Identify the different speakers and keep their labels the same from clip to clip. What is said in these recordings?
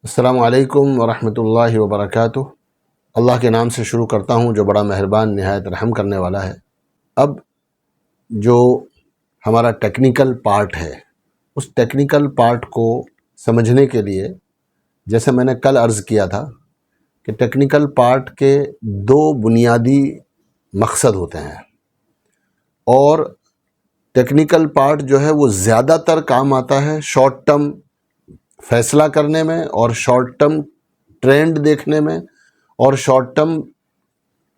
Speaker 1: अस्सलामु अलैकुम वरहमतुल्लाहि वबरकातुह। अल्लाह के नाम से शुरू करता हूँ जो बड़ा मेहरबान निहायत रहम करने वाला है। अब जो हमारा टेक्निकल पार्ट है, उस टेक्निकल पार्ट को समझने के लिए, जैसे मैंने कल अर्ज़ किया था कि टेक्निकल पार्ट के दो बुनियादी मकसद होते हैं और टेक्निकल पार्ट जो है वो ज़्यादातर काम आता है शॉर्ट टर्म फैसला करने में और शॉर्ट टर्म ट्रेंड देखने में और शॉर्ट टर्म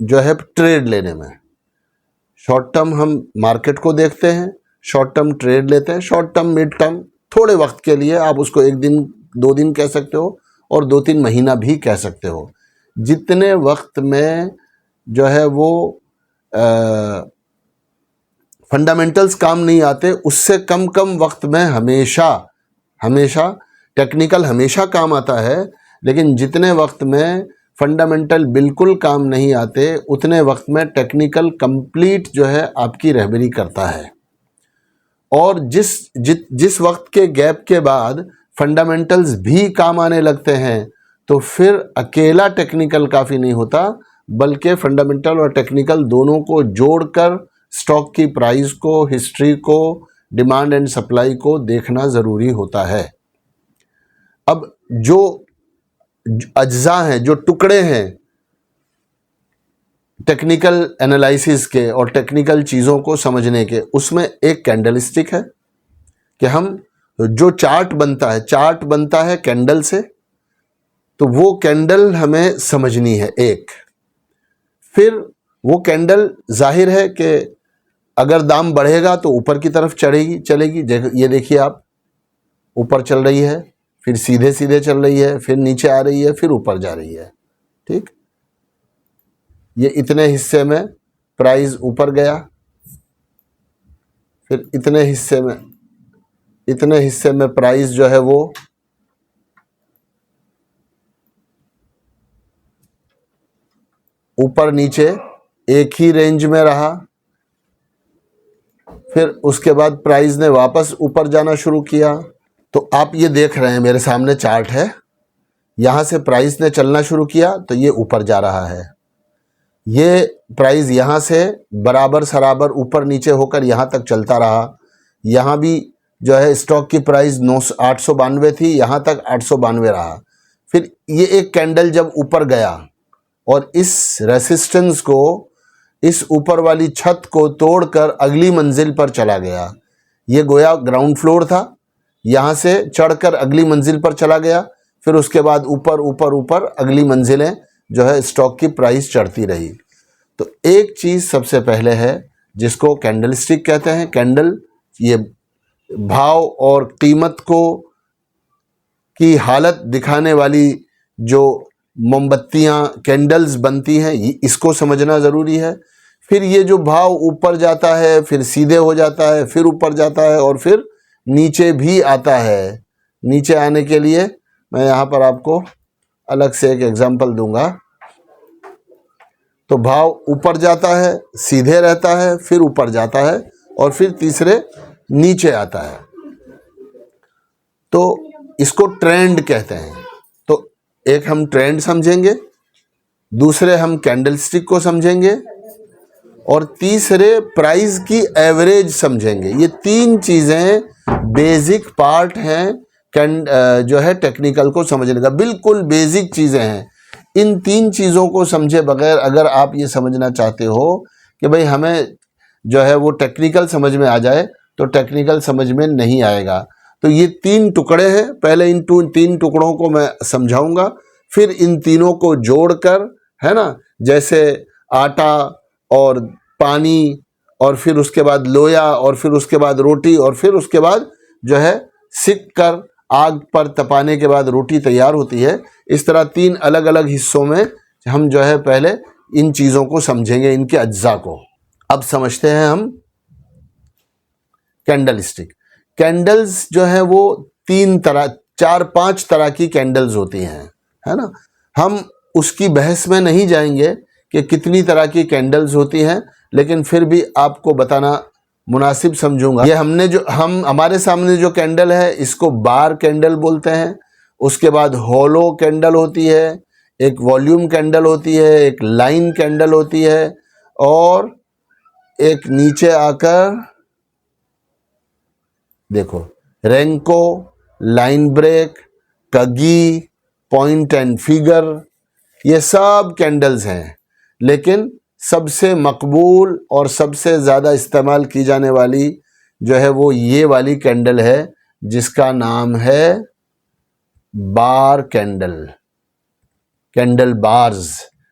Speaker 1: जो है ट्रेड लेने में। शॉर्ट टर्म हम मार्केट को देखते हैं, शॉर्ट टर्म ट्रेड लेते हैं, शॉर्ट टर्म मिड टर्म थोड़े वक्त के लिए, आप उसको एक दिन दो दिन कह सकते हो और 2-3 महीना भी कह सकते हो। जितने वक्त में जो है वो फंडामेंटल्स काम नहीं आते, उससे कम वक्त में हमेशा टेक्निकल हमेशा काम आता है, लेकिन जितने वक्त में फंडामेंटल बिल्कुल काम नहीं आते उतने वक्त में टेक्निकल कंप्लीट जो है आपकी रहबरी करता है। और जिस वक्त के गैप के बाद फंडामेंटल्स भी काम आने लगते हैं तो फिर अकेला टेक्निकल काफ़ी नहीं होता, बल्कि फंडामेंटल और टेक्निकल दोनों को जोड़कर स्टॉक की प्राइस को, हिस्ट्री को, डिमांड एंड सप्लाई को देखना ज़रूरी होता है। अब जो अज्जा हैं, जो टुकड़े हैं टेक्निकल एनालिसिस के और टेक्निकल चीज़ों को समझने के, उसमें एक कैंडलस्टिक है कि हम जो चार्ट बनता है कैंडल से, तो वो कैंडल हमें समझनी है एक। फिर वो कैंडल जाहिर है कि अगर दाम बढ़ेगा तो ऊपर की तरफ चलेगी। ये देखिए आप, ऊपर चल रही है, फिर सीधे चल रही है, फिर नीचे आ रही है, फिर ऊपर जा रही है। ठीक, ये इतने हिस्से में प्राइस ऊपर गया, फिर इतने हिस्से में प्राइस जो है वो ऊपर नीचे एक ही रेंज में रहा, फिर उसके बाद प्राइस ने वापस ऊपर जाना शुरू किया। तो आप ये देख रहे हैं, मेरे सामने चार्ट है, यहाँ से प्राइस ने चलना शुरू किया तो ये ऊपर जा रहा है। ये प्राइस यहाँ से बराबर सराबर ऊपर नीचे होकर यहाँ तक चलता रहा। यहाँ भी जो है स्टॉक की प्राइस 892 थी, यहाँ तक 892 रहा। फिर ये एक कैंडल जब ऊपर गया और इस रेसिस्टेंस को, इस ऊपर वाली छत को तोड़कर अगली मंजिल पर चला गया। ये गोया ग्राउंड फ्लोर था, यहाँ से चढ़कर अगली मंजिल पर चला गया, फिर उसके बाद ऊपर अगली मंजिलें जो है स्टॉक की प्राइस चढ़ती रही। तो एक चीज़ सबसे पहले है जिसको कैंडलस्टिक कहते हैं। कैंडल ये भाव और कीमत को की हालत दिखाने वाली जो मोमबत्तियाँ कैंडल्स बनती हैं, इसको समझना ज़रूरी है। फिर ये जो भाव ऊपर जाता है, फिर सीधे हो जाता है, फिर ऊपर जाता है और फिर नीचे भी आता है। नीचे आने के लिए मैं यहाँ पर आपको अलग से एक एग्जांपल दूंगा। तो भाव ऊपर जाता है, सीधे रहता है, फिर ऊपर जाता है और फिर तीसरे नीचे आता है। तो इसको ट्रेंड कहते हैं। तो एक हम ट्रेंड समझेंगे, दूसरे हम कैंडलस्टिक को समझेंगे और तीसरे प्राइस की एवरेज समझेंगे। ये तीन चीज़ें बेसिक पार्ट हैं जो है टेक्निकल को समझने का, बिल्कुल बेसिक चीज़ें हैं। इन तीन चीज़ों को समझे बगैर अगर आप ये समझना चाहते हो कि भाई हमें जो है वो टेक्निकल समझ में आ जाए, तो टेक्निकल समझ में नहीं आएगा। तो ये तीन टुकड़े हैं, पहले इन तीन टुकड़ों को मैं समझाऊंगा, फिर इन तीनों को जोड़कर, है ना, जैसे आटा और पानी और फिर उसके बाद लोया और फिर उसके बाद रोटी और फिर उसके बाद जो है सिक कर आग पर तपाने के बाद रोटी तैयार होती है। इस तरह तीन अलग अलग हिस्सों में हम जो है पहले इन चीज़ों को समझेंगे, इनके अज्जा को। अब समझते हैं हम कैंडलस्टिक। कैंडल्स जो है वो 4-5 तरह की कैंडल्स होती हैं, है ना। हम उसकी बहस में नहीं जाएंगे कि कितनी तरह की कैंडल्स होती हैं, लेकिन फिर भी आपको बताना मुनासिब समझूंगा। ये हमारे सामने जो कैंडल है इसको बार कैंडल बोलते हैं, उसके बाद हॉलो कैंडल होती है, एक वॉल्यूम कैंडल होती है, एक लाइन कैंडल होती है, और एक नीचे आकर देखो renko, line break, kagi, point and figure, ये सब कैंडल्स हैं। लेकिन सबसे मकबूल और सबसे ज़्यादा इस्तेमाल की जाने वाली जो है वो ये वाली कैंडल है, जिसका नाम है बार कैंडल, कैंडल बार्स,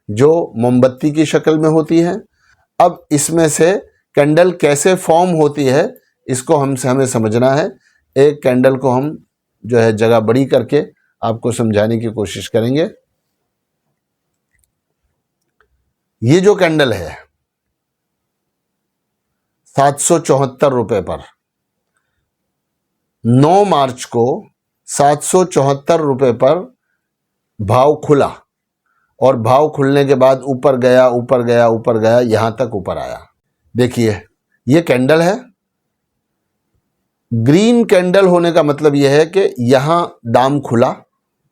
Speaker 1: जो मोमबत्ती की शक्ल में होती है। अब इसमें से कैंडल कैसे फॉर्म होती है इसको हमें समझना है। एक कैंडल को हम जो है जगह बड़ी करके आपको समझाने की कोशिश करेंगे। ये जो कैंडल है 774 रुपए पर, 9 मार्च को 774 रुपए पर भाव खुला, और भाव खुलने के बाद ऊपर गया ऊपर गया ऊपर गया, यहां तक ऊपर आया। देखिए ये कैंडल है। ग्रीन कैंडल होने का मतलब यह है कि यहां दाम खुला,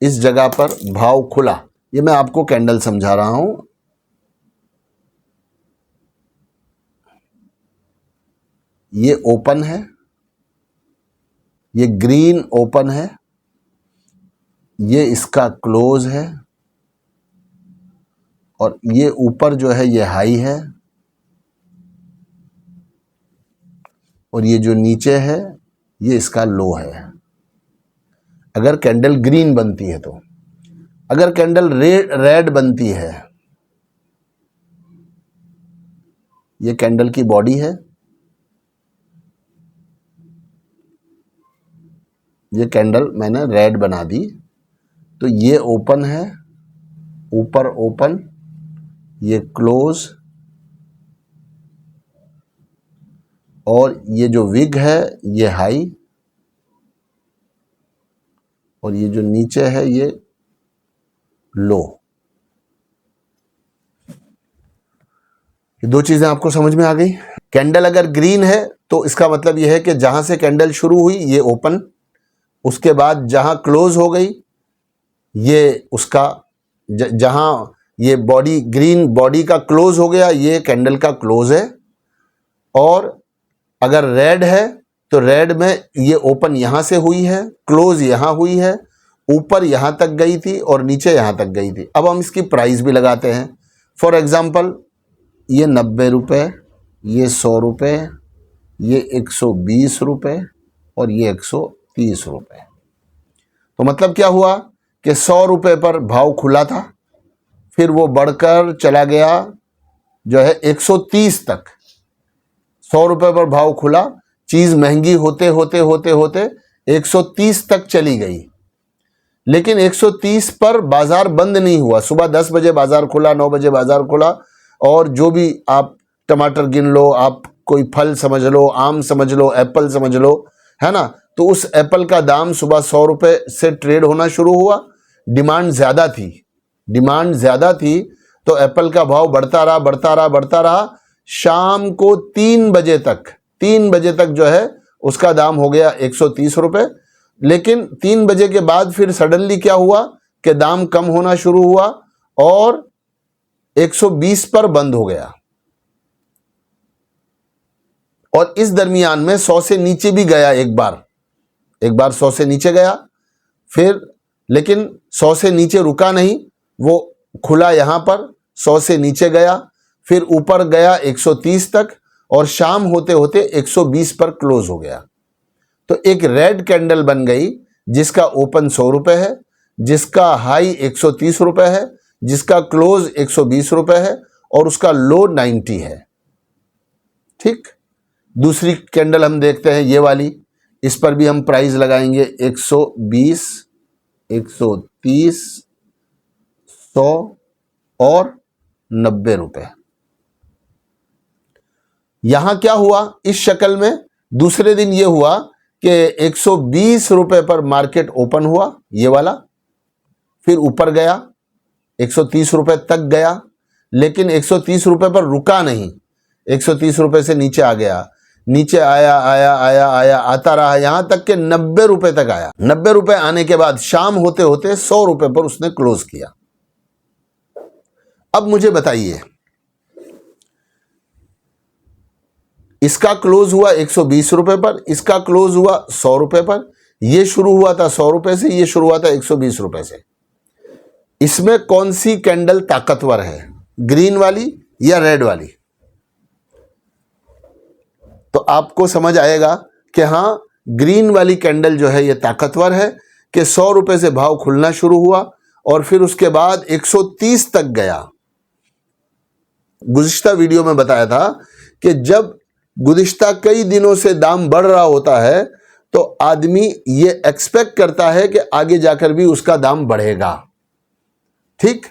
Speaker 1: इस जगह पर भाव खुला। ये मैं आपको कैंडल समझा रहा हूं। ये ओपन है, ये ग्रीन ओपन है, ये इसका क्लोज है, और ये ऊपर जो है ये हाई है, और ये जो नीचे है ये इसका लो है। अगर कैंडल ग्रीन बनती है तो, अगर कैंडल रेड बनती है, ये कैंडल की बॉडी है, ये कैंडल मैंने रेड बना दी, तो ये ओपन है, ऊपर ओपन, ये क्लोज, और ये जो विग है ये हाई, और ये जो नीचे है ये लो। ये दो चीजें आपको समझ में आ गई। कैंडल अगर ग्रीन है तो इसका मतलब यह है कि जहां से कैंडल शुरू हुई ये ओपन, उसके बाद जहां क्लोज हो गई ये उसका जहां ये बॉडी ग्रीन बॉडी का क्लोज हो गया ये कैंडल का क्लोज है। और अगर रेड है तो रेड में ये ओपन यहां से हुई है, क्लोज यहां हुई है, ऊपर यहां तक गई थी और नीचे यहां तक गई थी। अब हम इसकी प्राइस भी लगाते हैं। फॉर एग्जांपल ये 90 रुपये, ये 100 रुपये, ये 120 रुपये, और ये 130 रुपये। तो मतलब क्या हुआ कि 100 रुपये पर भाव खुला था, फिर वो बढ़कर चला गया जो है 130 तक। 100 रुपये पर भाव खुला, चीज महंगी होते होते होते होते 130 तक चली गई। लेकिन 130 पर बाजार बंद नहीं हुआ। सुबह 10 बजे बाजार खुला, 9 बजे बाजार खुला, और जो भी आप टमाटर गिन लो, आप कोई फल समझ लो, आम समझ लो, एप्पल समझ लो, है ना, तो उस एप्पल का दाम सुबह 100 रुपये से ट्रेड होना शुरू हुआ। डिमांड ज्यादा थी, डिमांड ज्यादा थी, तो एप्पल का भाव बढ़ता रहा बढ़ता रहा बढ़ता रहा। शाम को 3 बजे तक जो है उसका दाम हो गया 130 रुपये। लेकिन 3 बजे के बाद फिर सडनली क्या हुआ कि दाम कम होना शुरू हुआ और 120 पर बंद हो गया। और इस दरमियान में 100 से नीचे भी गया, एक बार 100 से नीचे गया, फिर लेकिन 100 से नीचे रुका नहीं, वो खुला यहां पर, 100 से नीचे गया, फिर ऊपर गया 130 तक, और शाम होते होते 120 पर क्लोज हो गया। तो एक रेड कैंडल बन गई जिसका ओपन 100 रुपये है, जिसका हाई 130 रुपये है, जिसका क्लोज 120 रुपये है, और उसका लो 90 है। ठीक, दूसरी कैंडल हम देखते हैं, ये वाली। इस पर भी हम प्राइस लगाएंगे 120, 130, 100 और 90 रुपये। यहां क्या हुआ इस शक्ल में? दूसरे दिन यह हुआ कि 120 रुपये पर मार्केट ओपन हुआ, ये वाला, फिर ऊपर गया 130 रुपये तक गया, लेकिन 130 रुपये पर रुका नहीं, 130 रुपये से नीचे आ गया। नीचे आया आया आया आया आता रहा, यहां तक के 90 रुपए तक आया। 90 रुपए आने के बाद शाम होते होते 100 रुपए पर उसने क्लोज किया। अब मुझे बताइए, इसका क्लोज हुआ 120 रुपए पर, इसका क्लोज हुआ 100 रुपए पर। यह शुरू हुआ था 100 रुपए से, यह शुरू हुआ था 120 रुपए से। इसमें कौन सी कैंडल ताकतवर है, ग्रीन वाली या रेड वाली? तो आपको समझ आएगा कि हां, ग्रीन वाली कैंडल जो है ये ताकतवर है कि 100 रुपए से भाव खुलना शुरू हुआ और फिर उसके बाद 130 तक गया। गुज़िश्ता वीडियो में बताया था कि जब गुज़िश्ता कई दिनों से दाम बढ़ रहा होता है तो आदमी ये एक्सपेक्ट करता है कि आगे जाकर भी उसका दाम बढ़ेगा, ठीक।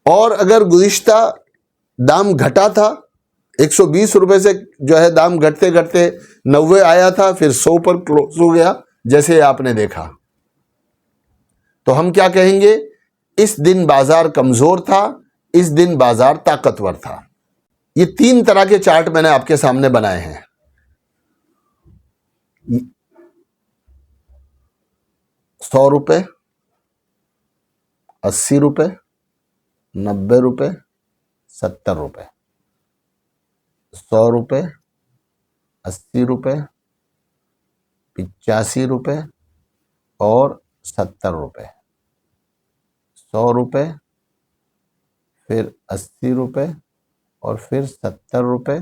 Speaker 1: और अगर गुज़िश्ता दाम घटा था, 120 रुपए से जो है दाम घटते घटते 90 आया था, फिर 100 पर क्लोज हो गया, जैसे आपने देखा। तो हम क्या कहेंगे, इस दिन बाजार कमजोर था, इस दिन बाजार ताकतवर था। ये 3 तरह के चार्ट मैंने आपके सामने बनाए हैं। 100 रुपए, 80 रुपए, 90 रुपए, 70 रुपए। 100 रुपए, 80 रुपए, 85 रुपए और 70 रुपए। 100 रुपए, फिर 80 रुपए और फिर 70 रुपए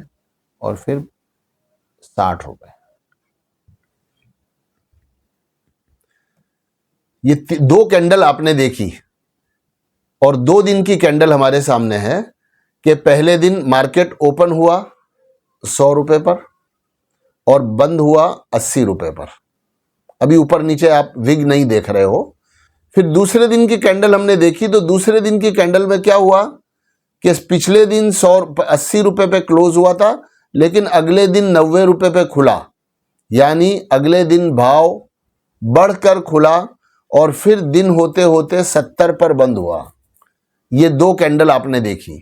Speaker 1: और फिर 60 रुपए। ये 2 कैंडल आपने देखी और 2 दिन की कैंडल हमारे सामने है कि पहले दिन मार्केट ओपन हुआ 100 रुपए पर और बंद हुआ 80 रुपए पर। अभी ऊपर नीचे आप विग नहीं देख रहे हो। फिर दूसरे दिन की कैंडल हमने देखी तो दूसरे दिन की कैंडल में क्या हुआ कि पिछले दिन 80 रुपए पे क्लोज हुआ था, लेकिन अगले दिन 90 रुपए पे खुला, यानी अगले दिन भाव बढ़कर खुला और फिर दिन होते होते 70 पर बंद हुआ। ये 2 कैंडल आपने देखी।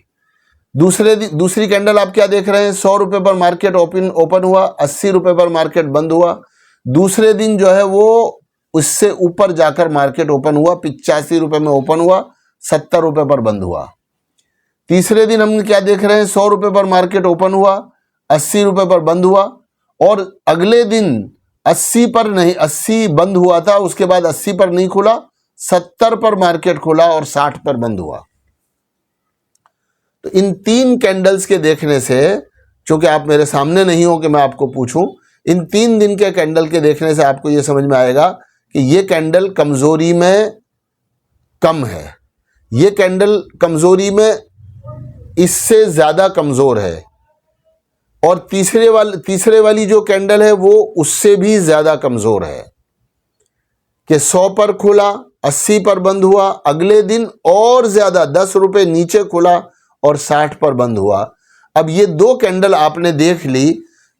Speaker 1: दूसरी कैंडल आप क्या देख रहे हैं, 100 रुपए पर मार्केट ओपन हुआ, 80 रुपए पर मार्केट बंद हुआ। दूसरे दिन जो है वो उससे ऊपर जाकर मार्केट ओपन हुआ, 85 रुपए में ओपन हुआ, 70 रुपए पर बंद हुआ। तीसरे दिन हम क्या देख रहे हैं, 100 रुपए पर मार्केट ओपन हुआ, 80 रुपए पर बंद हुआ और अगले दिन 80 पर नहीं, 80 बंद हुआ था, उसके बाद 80 पर नहीं खुला, 70 पर मार्केट खुला और 60 पर बंद हुआ। तो इन 3 कैंडल्स के देखने से, चूंकि आप मेरे सामने नहीं हो कि मैं आपको पूछूं, इन 3 दिन के कैंडल के देखने से आपको यह समझ में आएगा कि ये कैंडल कमजोरी में कम है, ये कैंडल कमजोरी में इससे ज्यादा कमजोर है और तीसरे वाली जो कैंडल है वो उससे भी ज्यादा कमजोर है कि 100 पर खुला, 80 पर बंद हुआ, अगले दिन और ज्यादा 10 रुपए नीचे खुला और 60 पर बंद हुआ। अब ये 2 कैंडल आपने देख ली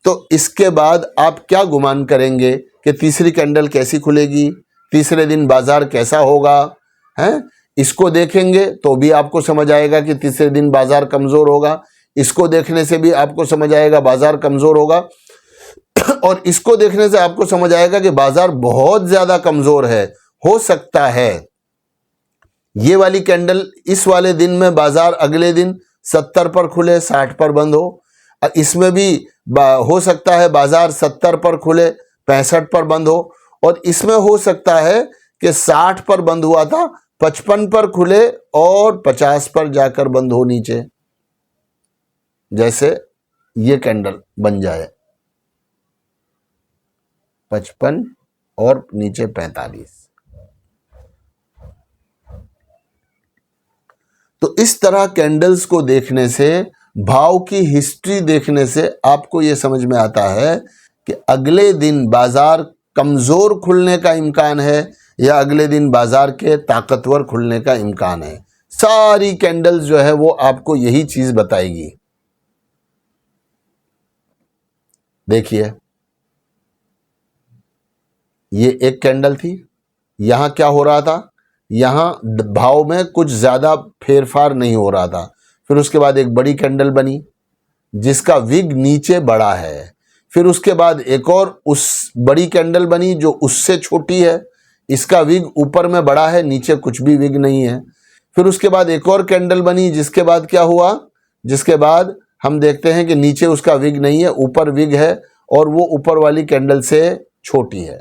Speaker 1: तो इसके बाद आप क्या गुमान करेंगे कि तीसरी कैंडल कैसी खुलेगी, तीसरे दिन बाजार कैसा होगा, हैं? इसको देखेंगे तो भी आपको समझ आएगा कि तीसरे दिन बाजार कमजोर होगा, इसको देखने से भी आपको समझ आएगा बाजार कमजोर होगा और इसको देखने से आपको समझ आएगा कि बाजार बहुत ज्यादा कमजोर है। हो सकता है ये वाली कैंडल इस वाले दिन में बाजार अगले दिन 70 पर खुले, 60 पर बंद हो। इसमें भी हो सकता है बाजार 70 पर खुले, 65 पर बंद हो और इसमें हो सकता है कि 60 पर बंद हुआ था, 55 पर खुले और 50 पर जाकर बंद हो नीचे, जैसे ये कैंडल बन जाए 55 और नीचे 45। तो इस तरह कैंडल्स को देखने से, भाव की हिस्ट्री देखने से आपको यह समझ में आता है कि अगले दिन बाजार कमजोर खुलने का इम्कान है या अगले दिन बाजार के ताकतवर खुलने का इम्कान है। सारी कैंडल्स जो है वो आपको यही चीज बताएगी। देखिए, ये एक कैंडल थी, यहां क्या हो रहा था, यहां भाव में कुछ ज्यादा फेरफार नहीं हो रहा था। फिर उसके बाद एक बड़ी कैंडल बनी जिसका विग नीचे बढ़ा है, फिर उसके बाद एक और उस बड़ी कैंडल बनी जो उससे छोटी है, इसका विग ऊपर में बड़ा है, नीचे कुछ भी विग नहीं है। फिर उसके बाद एक और कैंडल बनी, जिसके बाद क्या हुआ, जिसके बाद हम देखते हैं कि नीचे उसका विग नहीं है, ऊपर विग है और वो ऊपर वाली कैंडल से छोटी है।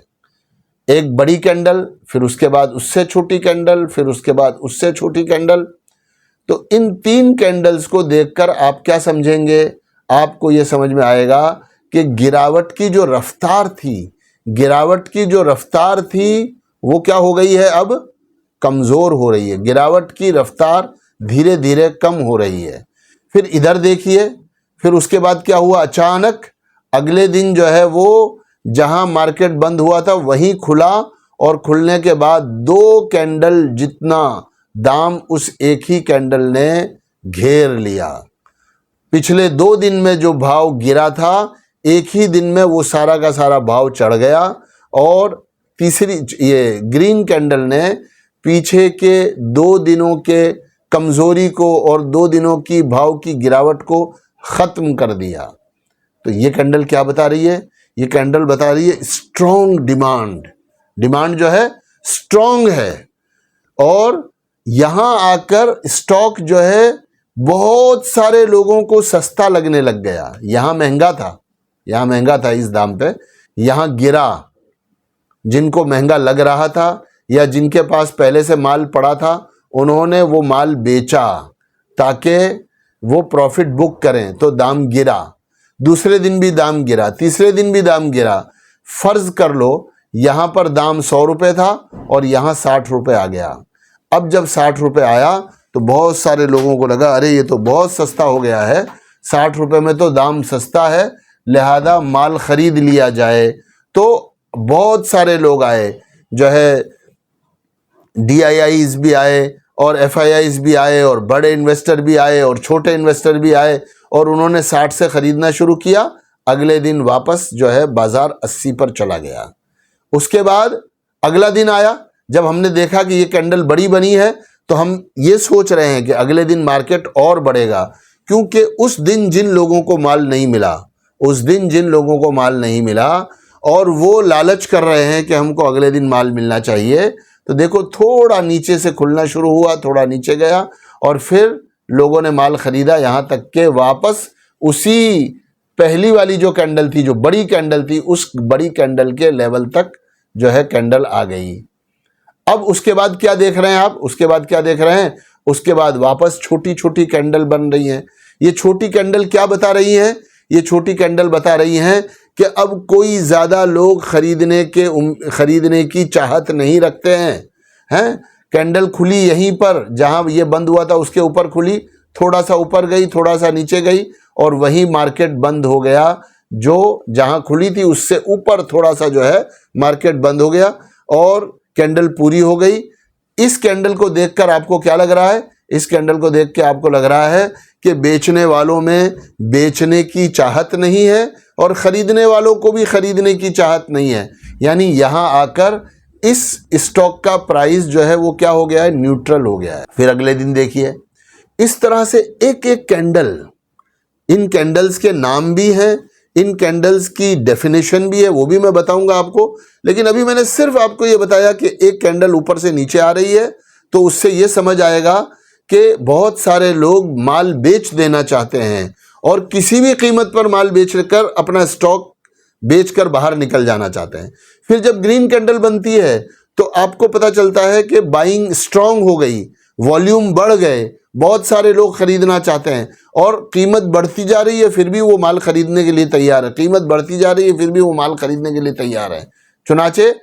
Speaker 1: एक बड़ी कैंडल, फिर उसके बाद उससे छोटी कैंडल, फिर उसके बाद उससे छोटी कैंडल। तो इन 3 कैंडल्स को देखकर आप क्या समझेंगे, आपको ये समझ में आएगा कि गिरावट की जो रफ्तार थी, गिरावट की जो रफ्तार थी वो क्या हो गई है, अब कमज़ोर हो रही है। गिरावट की रफ्तार धीरे धीरे कम हो रही है। फिर इधर देखिए, फिर उसके बाद क्या हुआ, अचानक अगले दिन जो है वो जहां मार्केट बंद हुआ था वहीं खुला और खुलने के बाद 2 कैंडल जितना दाम उस एक ही कैंडल ने घेर लिया। पिछले 2 दिन में जो भाव गिरा था, एक ही दिन में वो सारा का सारा भाव चढ़ गया और तीसरी ये ग्रीन कैंडल ने पीछे के 2 दिनों के कमजोरी को और 2 दिनों की भाव की गिरावट को खत्म कर दिया। तो ये कैंडल क्या बता रही है, ये कैंडल बता रही है स्ट्रॉन्ग डिमांड। डिमांड जो है स्ट्रॉन्ग है और यहां आकर स्टॉक जो है बहुत सारे लोगों को सस्ता लगने लग गया। यहां महंगा था, यहां महंगा था इस दाम पे, यहां गिरा। जिनको महंगा लग रहा था या जिनके पास पहले से माल पड़ा था, उन्होंने वो माल बेचा ताकि वो प्रॉफिट बुक करें, तो दाम गिरा। दूसरे दिन भी दाम गिरा, तीसरे दिन भी दाम गिरा। फर्ज कर लो यहां पर दाम 100 रुपये था और यहां 60 रुपये आ गया। अब जब 60 रुपये आया तो बहुत सारे लोगों को लगा अरे ये तो बहुत सस्ता हो गया है, 60 रुपये में तो दाम सस्ता है, लिहाजा माल खरीद लिया जाए। तो बहुत सारे लोग आए, जो है DIIs भी आए और FIIs भी आए और बड़े इन्वेस्टर भी आए और छोटे इन्वेस्टर भी आए और उन्होंने 60 से ख़रीदना शुरू किया। अगले दिन वापस जो है बाज़ार 80 पर चला गया। उसके बाद अगला दिन आया, जब हमने देखा कि ये कैंडल बड़ी बनी है तो हम ये सोच रहे हैं कि अगले दिन मार्केट और बढ़ेगा, क्योंकि उस दिन जिन लोगों को माल नहीं मिला, उस दिन जिन लोगों को माल नहीं मिला और वो लालच कर रहे हैं कि हमको अगले दिन माल मिलना चाहिए, तो देखो थोड़ा नीचे से खुलना शुरू हुआ, थोड़ा नीचे गया और फिर लोगों ने माल खरीदा, यहाँ तक के वापस उसी पहली वाली जो कैंडल थी, जो बड़ी कैंडल थी, उस बड़ी कैंडल के लेवल तक जो है कैंडल आ गई। अब उसके बाद क्या देख रहे हैं आप, उसके बाद क्या देख रहे हैं, उसके बाद वापस छोटी छोटी कैंडल बन रही हैं। ये छोटी कैंडल क्या बता रही हैं, ये छोटी कैंडल बता रही हैं कि अब कोई ज़्यादा लोग खरीदने की चाहत नहीं रखते हैं। कैंडल खुली यहीं पर जहां ये बंद हुआ था उसके ऊपर खुली, थोड़ा सा ऊपर गई, थोड़ा सा नीचे गई और वहीं मार्केट बंद हो गया। जो जहां खुली थी उससे ऊपर थोड़ा सा जो है मार्केट बंद हो गया और कैंडल पूरी हो गई। इस कैंडल को देखकर आपको क्या लग रहा है, इस कैंडल को देख के आपको लग रहा है कि बेचने वालों में बेचने की चाहत नहीं है और ख़रीदने वालों को भी ख़रीदने की चाहत नहीं है। यानी यहाँ आकर इस स्टॉक का प्राइस जो है वो क्या हो गया है, न्यूट्रल हो गया है। फिर अगले दिन देखिए इस तरह से एक एक कैंडल, इन कैंडल्स के नाम भी हैं, इन कैंडल्स की डेफिनेशन भी है, वो भी मैं बताऊंगा आपको। लेकिन अभी मैंने सिर्फ आपको ये बताया कि एक कैंडल ऊपर से नीचे आ रही है, तो उससे ये समझ आएगा कि बहुत सारे लोग माल बेच देना चाहते हैं और किसी भी कीमत पर माल बेचकर अपना स्टॉक बेचकर बाहर निकल जाना चाहते हैं। फिर जब ग्रीन कैंडल बनती है तो आपको पता चलता है कि बाइंग स्ट्रांग हो गई, वॉल्यूम बढ़ गए, बहुत सारे लोग खरीदना चाहते हैं और कीमत बढ़ती जा रही है फिर भी वो माल खरीदने के लिए तैयार है, कीमत बढ़ती जा रही है फिर भी वो माल खरीदने के लिए तैयार है। चुनाचे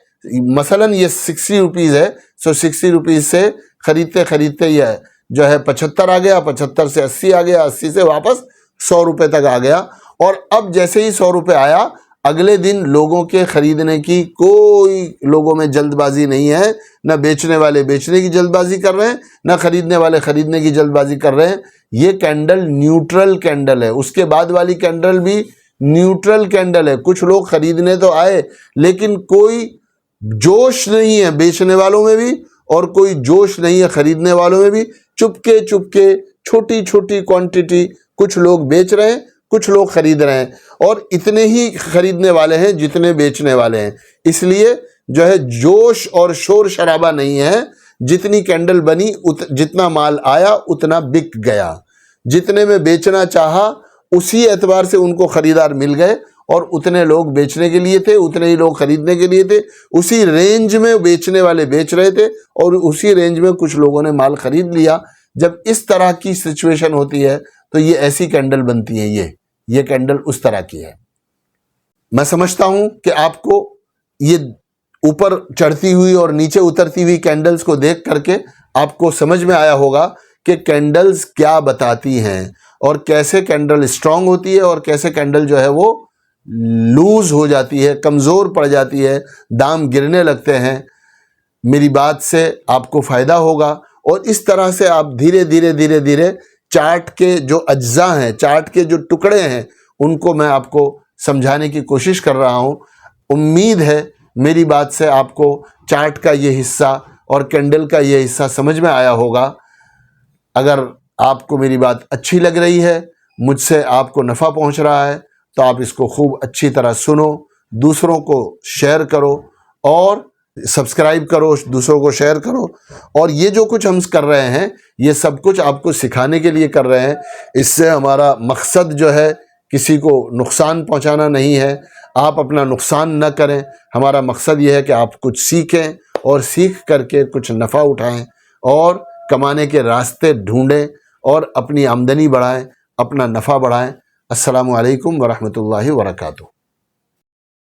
Speaker 1: मसलन ये 60 रुपीज़ है, सो 60 रुपीज़ से खरीदते खरीदते ये जो है 75 आ गया, 75 से 80 आ गया, 80 से वापस 100 रुपये तक आ गया। और अब जैसे ही 100 रुपये आया, अगले दिन लोगों के खरीदने की कोई लोगों में जल्दबाजी नहीं है, न बेचने वाले बेचने की जल्दबाजी कर रहे हैं, न खरीदने वाले खरीदने की जल्दबाजी कर रहे हैं। ये कैंडल न्यूट्रल कैंडल है। उसके बाद वाली कैंडल भी न्यूट्रल कैंडल है। कुछ लोग खरीदने तो आए लेकिन कोई जोश नहीं है बेचने वालों में भी और कोई जोश नहीं है खरीदने वालों में भी। चुपके चुपके छोटी छोटी क्वांटिटी कुछ लोग बेच रहे हैं, कुछ लोग खरीद रहे हैं और इतने ही खरीदने वाले हैं जितने बेचने वाले हैं। इसलिए जो है जोश और शोर शराबा नहीं है। जितनी कैंडल बनी जितना माल आया उतना बिक गया। जितने में बेचना चाहा उसी एतबार से उनको खरीदार मिल गए और उतने लोग बेचने के लिए थे, उतने ही लोग खरीदने के लिए थे। उसी रेंज में बेचने वाले बेच रहे थे और उसी रेंज में कुछ लोगों ने माल खरीद लिया। जब इस तरह की सिचुएशन होती है तो ये ऐसी कैंडल बनती है। ये कैंडल उस तरह की है। मैं समझता हूं कि आपको ये ऊपर चढ़ती हुई और नीचे उतरती हुई कैंडल्स को देख करके आपको समझ में आया होगा कि कैंडल्स क्या बताती हैं और कैसे कैंडल स्ट्रांग होती है और कैसे कैंडल जो है वो लूज हो जाती है, कमज़ोर पड़ जाती है, दाम गिरने लगते हैं। मेरी बात से आपको फ़ायदा होगा और इस तरह से आप धीरे धीरे चार्ट के जो अज्जा हैं, चार्ट के जो टुकड़े हैं, उनको मैं आपको समझाने की कोशिश कर रहा हूँ। उम्मीद है मेरी बात से आपको चार्ट का ये हिस्सा और कैंडल का ये हिस्सा समझ में आया होगा। अगर आपको मेरी बात अच्छी लग रही है, मुझसे आपको नफ़ा पहुंच रहा है, तो आप इसको खूब अच्छी तरह सुनो, दूसरों को शेयर करो और सब्सक्राइब करो, दूसरों को शेयर करो। और ये जो कुछ हम कर रहे हैं ये सब कुछ आपको सिखाने के लिए कर रहे हैं। इससे हमारा मकसद जो है किसी को नुकसान पहुंचाना नहीं है। आप अपना नुकसान न करें। हमारा मकसद ये है कि आप कुछ सीखें और सीख करके कुछ नफ़ा उठाएं और कमाने के रास्ते ढूंढें और अपनी आमदनी बढ़ाएं, अपना नफ़ा बढ़ाएं। अस्सलामु अलैकुम वरहमतुल्लाहि वबरकातुहू।